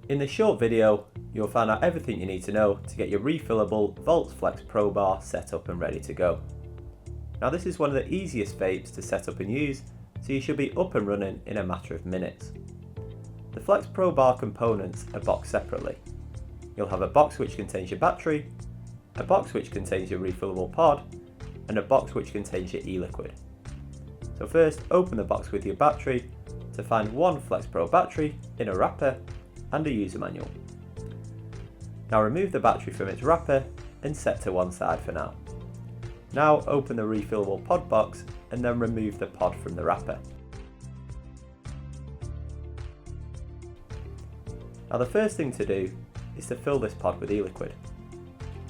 In this short video, you'll find out everything you need to know to get your refillable VLTZ Pro Bar set up and ready to go. Now this is one of the easiest vapes to set up and use, so you should be up and running in a matter of minutes. The Flex Pro Bar components are boxed separately. You'll have a box which contains your battery, a box which contains your refillable pod, and a box which contains your e-liquid. So first, open the box with your battery to find one Flex Pro battery in a wrapper and a user manual. Now remove the battery from its wrapper and set to one side for now. Now open the refillable pod box and then remove the pod from the wrapper. Now the first thing to do is to fill this pod with e-liquid.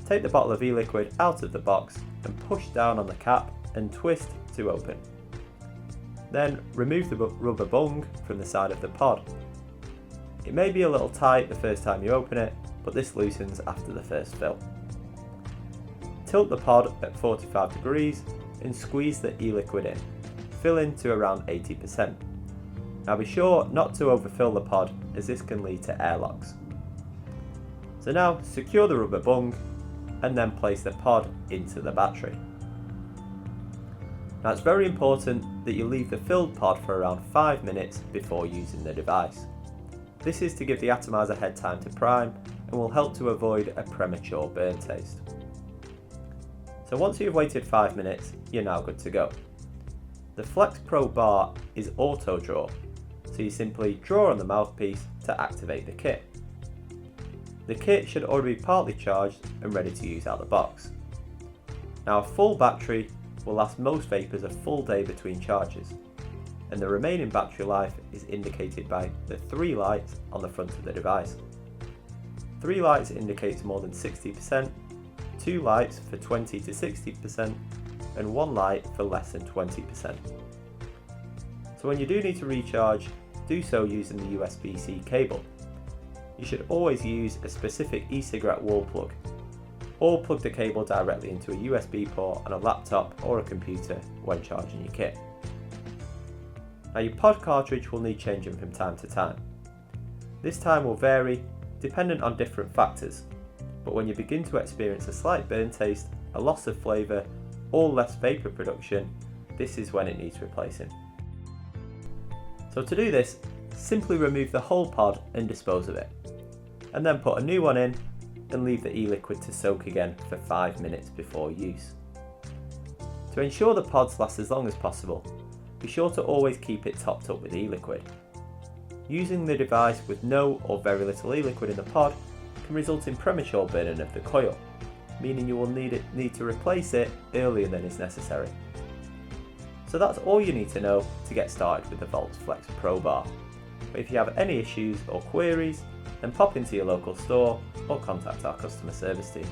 Take the bottle of e-liquid out of the box and push down on the cap and twist to open. Then remove the rubber bung from the side of the pod. It may be a little tight the first time you open it, but this loosens after the first fill. Tilt the pod at 45 degrees and squeeze the e-liquid in, filling to around 80%. Now be sure not to overfill the pod as this can lead to airlocks. So now secure the rubber bung and then place the pod into the battery. Now it's very important that you leave the filled pod for around 5 minutes before using the device. This is to give the atomizer head time to prime and will help to avoid a premature burn taste. So once you've waited 5 minutes, you're now good to go. The Flex Pro Bar is auto draw, so you simply draw on the mouthpiece to activate the kit. The kit should already be partly charged and ready to use out the box. Now a full battery will last most vapers a full day between charges, and the remaining battery life is indicated by the 3 lights on the front of the device. 3 lights indicates more than 60%, 2 lights for 20 to 60%, and 1 light for less than 20%. So when you do need to recharge, do so using the USB-C cable. You should always use a specific e-cigarette wall plug, or plug the cable directly into a USB port on a laptop or a computer when charging your kit. Now your pod cartridge will need changing from time to time. This time will vary dependent on different factors, but when you begin to experience a slight burn taste, a loss of flavour, or less vapour production, this is when it needs replacing. So to do this, simply remove the whole pod and dispose of it, and then put a new one in and leave the e-liquid to soak again for 5 minutes before use. To ensure the pods last as long as possible, be sure to always keep it topped up with e-liquid. Using the device with no or very little e-liquid in the pod can result in premature burning of the coil, meaning you will need to replace it earlier than is necessary. So that's all you need to know to get started with the VLTZ Flex Pro Bar. But if you have any issues or queries, then pop into your local store or contact our customer service team.